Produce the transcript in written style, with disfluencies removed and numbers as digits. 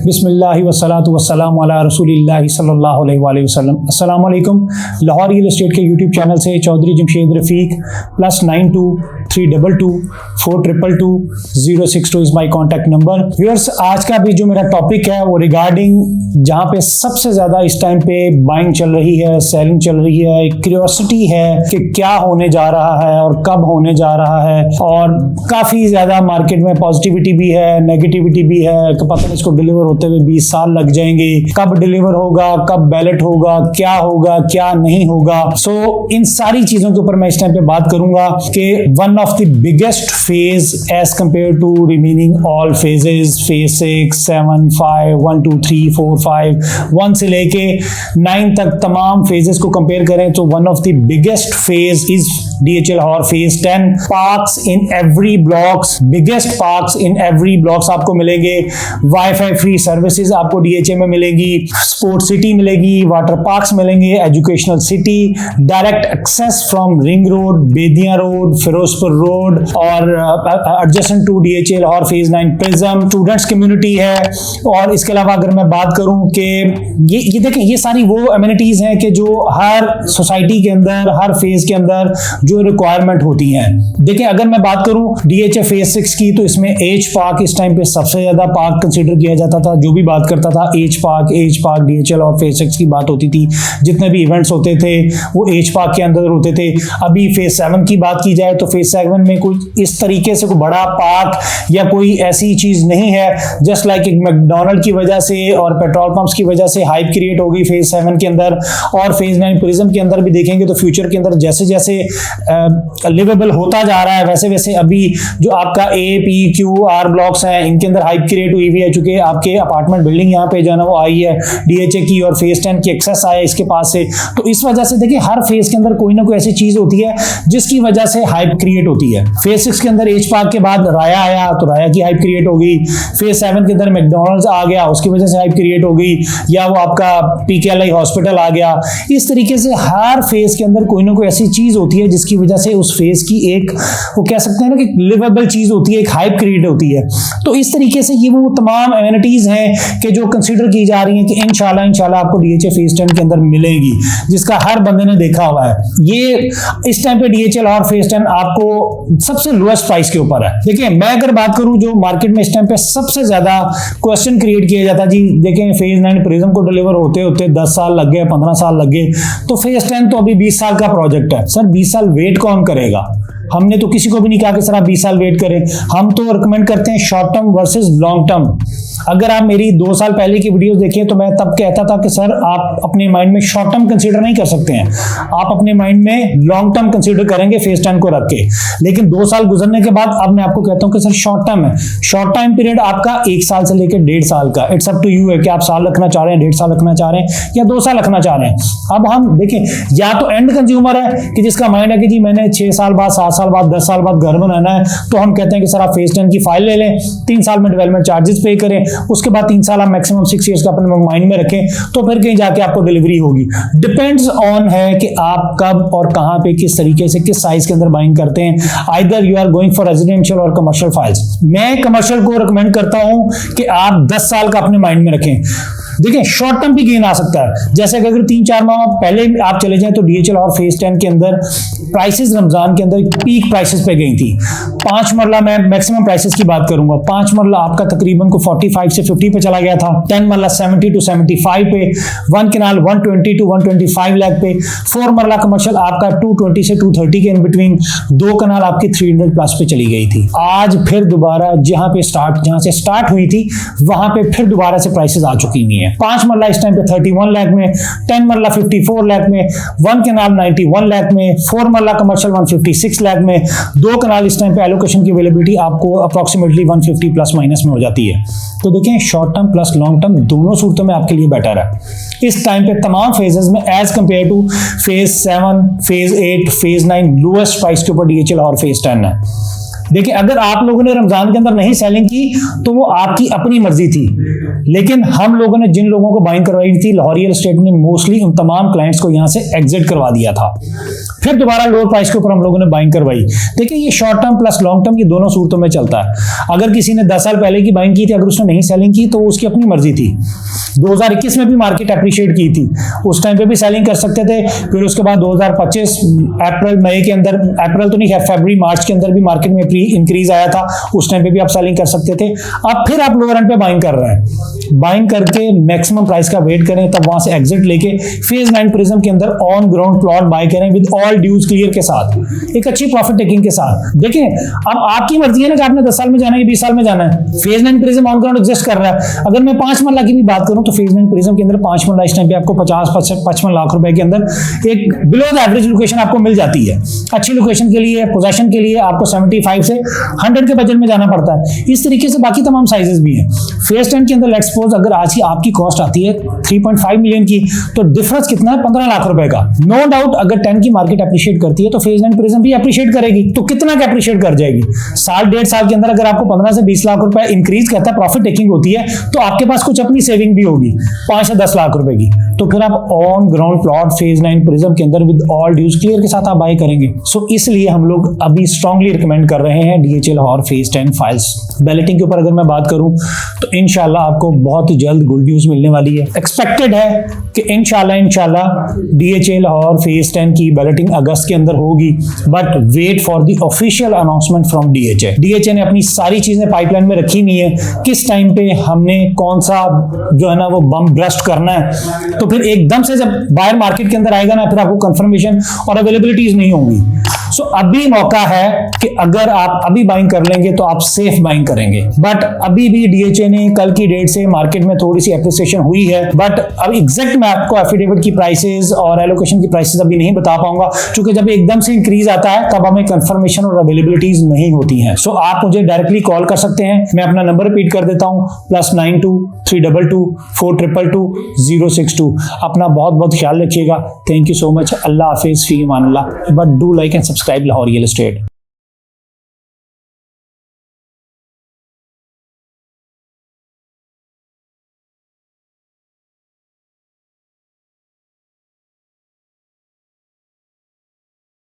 बिस्मिल्लाहि वस्सलातु वस्सलामु अला रसूलिल्लाहि सल्लल्लाहु अलैहि वसल्लम। अस्सलाम वालेकुम। लाहौर रियल एस्टेट के यूट्यूब चैनल से चौधरी जमशेद रफ़ीक +9232222062 is my contact number. Viewers, आज का भी जो मेरा टॉपिक है वो रिगार्डिंग जहाँ पे सबसे ज़्यादा इस टाइम पे बाइंग चल रही है, सेलिंग चल रही है, एक क्यूरियोसिटी है कि क्या होने जा रहा है और कब होने जा रहा है, और काफ़ी ज़्यादा मार्केट में पॉजिटिविटी भी है, नेगेटिविटी भी है कि पता नहीं इसको डिलीवर होते हुए 20 साल लग जाएंगे, कब डिलीवर होगा, कब बैलेट होगा, क्या नहीं होगा। सो इन सारी चीज़ों के ऊपर मैं इस टाइम पे बात करूंगा कि one of the biggest phase as compare to remaining all phases, phase 6, 7, 5, 1, 2, 3, 4, 5, 1 से लेके 9 तक तमाम फेजेस को कंपेयर करें तो one of the biggest phase is DHL और phase 10। Parks in every blocks, biggest parks in every blocks आपको मिलेंगे, वाईफाई फ्री सर्विसेज आपको DHA में मिलेगी, स्पोर्ट सिटी मिलेगी, वाटर पार्क्स मिलेंगे, educational city, direct access from ring road, Bedian road, Ferozepur road और adjacent to DHL और फेज 9 प्रिज्म, स्टूडेंट्स कम्युनिटी है। और इसके अलावा अगर मैं बात करूं कि ये देखें, ये सारी वो एमिनिटीज हैं कि जो हर सोसाइटी के अंदर, हर फेज के अंदर जो रिक्वायरमेंट होती हैं। देखिए, अगर मैं बात करूं DHA फेज 6 की तो इसमें एज पार्क इस टाइम पे सबसे ज्यादा पार्क कंसीडर किया जाता था। जो भी बात करता था एज पार्क DHL और फेज 6 की बात होती थी। जितने भी इवेंट्स होते थे वो एज पार्क के अंदर होते थे। अभी फेज 7 की बात की जाए तो फेज 7 में कोई इस तरीके से कोई बड़ा पार्क या कोई ऐसी चीज नहीं है। जस्ट लाइक एक मैकडोनल्ड की वजह से और पेट्रोल पंप्स की वजह से हाइप क्रिएट हो गई फेज 7 के अंदर। और फेज 9 प्रिज्म के अंदर भी देखेंगे तो फ्यूचर के अंदर जैसे जैसे लिवेबल होता जा रहा है वैसे वैसे अभी जो आपका APQR ब्लॉक्स हैं इनके अंदर हाइप क्रिएट हुई भी है, चूंकि आपके अपार्टमेंट बिल्डिंग यहाँ पे जो है ना वो आई है DHA की और फेज 10 की एक्सेस आया इसके पास से। तो इस वजह से देखिए हर फेज के अंदर कोई ना कोई ऐसी चीज होती है जिसकी वजह से हाइप क्रिएट होती है। फेज 6 के अंदर एज पार्क के बाद राया आया तो राया की हाइप क्रिएट हो गई। फेज 7 के अंदर मैकडोनल्ड्स आ गया, उसकी वजह से हाइप क्रिएट हो गई, या वो आपका PKLI हॉस्पिटल आ गया। इस तरीके से हर फेज के अंदर कोई ना कोई ऐसी चीज होती है जिसकी वजह से उस फेज की एक वो कह सकते हैं ना कि लिवेबल चीज होती है, एक हाइप क्रिएट होती है। तो इस तरीके से ये वो तमाम एमिनिटीज हैं कि जो कंसीडर की जा रही हैं कि इंशाल्लाह आपको DHA फेज 10 के अंदर मिलेगी, जिसका हर बंदे ने देखा हुआ है। ये इस टाइम पे DHL और फेज 10 आपको सबसे लोएस्ट प्राइस के ऊपर है। देखिए, मैं अगर बात करूं जो मार्केट में इस टाइम पे सबसे ज्यादा क्वेश्चन क्रिएट किया जाता जी, देखें फेज 9 प्रिज्म को डिलीवर होते होते 10 साल लग गए, 15 साल लग गए, तो फेज 10 तो अभी 20 साल का प्रोजेक्ट है। सर 20 साल वेट कौन करेगा? हमने तो किसी को भी नहीं कहा कि सर आप 20 साल वेट करें। हम तो रिकमेंड करते हैं short term versus long term. अगर आप मेरी 2 साल पहले की वीडियोस देखें तो मैं तब कहता था कि सर आप अपने माइंड में शॉर्ट टर्म कंसीडर नहीं कर सकते हैं, आप अपने माइंड में लॉन्ग टर्म कंसीडर करेंगे फेज 10 को रख के। लेकिन 2 साल गुजरने के बाद अब मैं आपको कहता हूं कि सर शॉर्ट टर्म है। शॉर्ट टाइम पीरियड आपका 1 साल से लेकर 1.5 साल का। इट्स अप टू यू है कि आप साल रखना चाह रहे हैं, 1.5 साल रखना चाह रहे हैं या 2 साल रखना चाह रहे हैं। अब हम देखें, या तो एंड कंज्यूमर है कि जिसका माइंड है कि जी मैंने 6 साल बाद, 7 साल बाद, 10 साल बाद घर बनाना है, तो हम कहते हैं कि सर आप फेज 10 की फाइल ले लें, 3 साल में डेवलपमेंट चार्जेस पे करें, उसके बाद 3 साल आप मैक्सिमम 6 इयर्स का अपने माइंड में रखें, तो फिर कहीं जाके आपको डिलीवरी होगी। डिपेंड्स ऑन है कि आप कब और कहां पे किस तरीके से किस साइज के अंदर बाइंग करते हैं। Either you are going for residential और कमर्शियल फाइल्स। मैं कमर्शियल को रिकमेंड करता हूं कि आप 10 साल का अपने माइंड में रखें। देखिए, शॉर्ट टर्म भी गेन आ सकता है। जैसे कि अगर 3-4 माह पहले आप चले जाएं तो DHL और फेज 10 के अंदर प्राइसेस रमजान के अंदर पीक प्राइसेस पे गई थी। 5 मरला, मैं मैक्सिमम प्राइसेस की बात करूंगा, 5 मरला आपका तकरीबन को 45 से 50 पे चला गया था। 10 मरला 70 to 75 पे, 1 कनाल 120 to 125 लाख पे, 4 मरला कमर्शियल आपका 220 से 230 के इन बिटवीन, 2 कनाल आपकी 300 प्लस पे चली गई थी। आज फिर दोबारा जहां से स्टार्ट हुई थी वहां पे फिर दोबारा से प्राइसेस आ चुकी हुई हैं। 5 मरला इस टाइम पे 31 लाख में, 10 मरला 54 लाख में, 1 कनाल 91 लाख में, 4 मरला कमर्शियल 156 लाख में, 2 कनाल इस टाइम पे एलोकेशन की अवेलेबिलिटी आपको अप्रोक्सीमेटली 150 प्लस माइनस में हो जाती है। तो देखें, short term plus long term दोनों सूरतों में आपके लिए बेटर है इस टाइम पे तमाम फेजेस में as compare to phase 7, phase 8, phase 9 lowest price के ऊपर DHL और फेज 10 है। देखिए, अगर आप लोगों ने रमजान के अंदर नहीं सेलिंग की तो वो आपकी अपनी मर्जी थी, लेकिन हम लोगों ने जिन लोगों को बाइंग करवाई थी, लाहौर रियल एस्टेट ने मोस्टली उन तमाम क्लाइंट्स को यहां से एग्जिट करवा दिया था। फिर दोबारा लोअर प्राइस के ऊपर हम लोगों ने बाइंग करवाई। देखिए, ये short term plus long term, ये दोनों सूरतों में चलता है। अगर किसी ने 10 साल पहले की बाइंग की थी, अगर उसने नहीं सेलिंग की तो उसकी अपनी मर्जी थी। 2021 में भी मार्केट अप्रिशिएट की थी, उस टाइम पे भी सेलिंग कर सकते थे। फिर उसके बाद 2025 अप्रैल मई के अंदर, अप्रैल तो नहीं है, फरवरी मार्च के अंदर भी मार्केट में इंक्रीज आया था, उस टाइम पे भी आप सेलिंग कर सकते थे। अब फिर आप लोअर एंड पे बाइंग कर रहे हैं, बाइंग करके मैक्सिमम प्राइस का वेट करें, तब वहां से एग्जिट लेके फेज 9 प्रिज्म के अंदर ऑन ग्राउंड प्लॉट बाय करें विद ऑल ड्यूज क्लियर के साथ, एक अच्छी प्रॉफिट टेकिंग के साथ। देखिए, अब आपकी मर्जी है ना कि आपने 10 साल में जाना है, 20 साल में जाना है। Phase 9 prism on ground exist कर रहा है। अगर मैं 5 मरला की भी बात करूं तो फेज 9 प्रिज्म के अंदर 5 मरला इस टाइम पे आपको 50-55 लाख रुपए के अंदर एक बिलो द एवरेज लोकेशन आपको मिल जाती है। अच्छी लोकेशन के लिए, पोजीशन के लिए आपको 75 से 100 के बजट में जाना पड़ता है। इस तरीके से बाकी तमाम साइजेस भी हैं। फेज 10 के अंदर लेट्स सपोज अगर आज की आपकी कॉस्ट आती है 3.5 मिलियन की, तो डिफरेंस कितना है? 15 लाख रुपए का। नो डाउट अगर 10 की मार्केट अप्रिशिएट करती है तो फेज 9 प्रिज्म भी अप्रिशिएट करेगी। तो कितना का अप्रिशिएट कर जाएगी? साल 1.5 साल के अंदर अगर आपको 15 से 20 लाख रुपए इंक्रीज करता है, प्रॉफिट टेकिंग होती है, तो आपके पास कुछ अपनी सेविंग भी होगी 5 से 10 लाख रुपए की। तो फिर आप on ground plot phase 9 prism के अंदर विद ऑल ड्यूज क्लियर के साथ आप बाय करेंगे। सो इसलिए हम लोग अभी स्ट्रांगली रिकमेंड कर रहे हैं DHA Lahore phase 10 files. Balloting के ऊपर अगर मैं बात करूं तो इंशाल्लाह आपको बहुत ही जल्द गुड न्यूज मिलने वाली है। एक्सपेक्टेड है कि इंशाल्लाह DHA लाहौर फेज 10 की बैलेटिंग अगस्त के अंदर होगी, but wait for the official announcement from DHA। DHA ने अपनी सारी चीजें पाइपलाइन में रखी हुई है, किस टाइम पे हमने कौन सा जो है ना वो बम ब्रस्ट करना है। तो फिर एकदम से जब बायर मार्केट के अंदर आएगा ना, फिर आपको कंफर्मेशन और अवेलेबिलिटीज नहीं होंगी। सो अभी मौका है कि अगर आप अभी बाइंग कर लेंगे तो आप सेफ बाइंग करेंगे। बट अभी भी DHA ने कल की डेट से मार्केट में थोड़ी सी एप्रिसिएशन हुई है, बट अब एग्जैक्ट मैं आपको एफिडेविट की प्राइसेस और एलोकेशन की प्राइसेस अभी नहीं बता पाऊंगा, क्योंकि जब एकदम से इंक्रीज आता है तब हमें कंफर्मेशन और अवेलेबिलिटीज नहीं होती हैं। सो आप मुझे डायरेक्टली कॉल कर सकते हैं। मैं अपना नंबर रिपीट कर देता हूं, +92 322 422 062। अपना बहुत बहुत ख्याल रखिएगा। Thank you so much. Allah Hafiz, fee Aman Allah. But do like and subscribe Lahore real estate.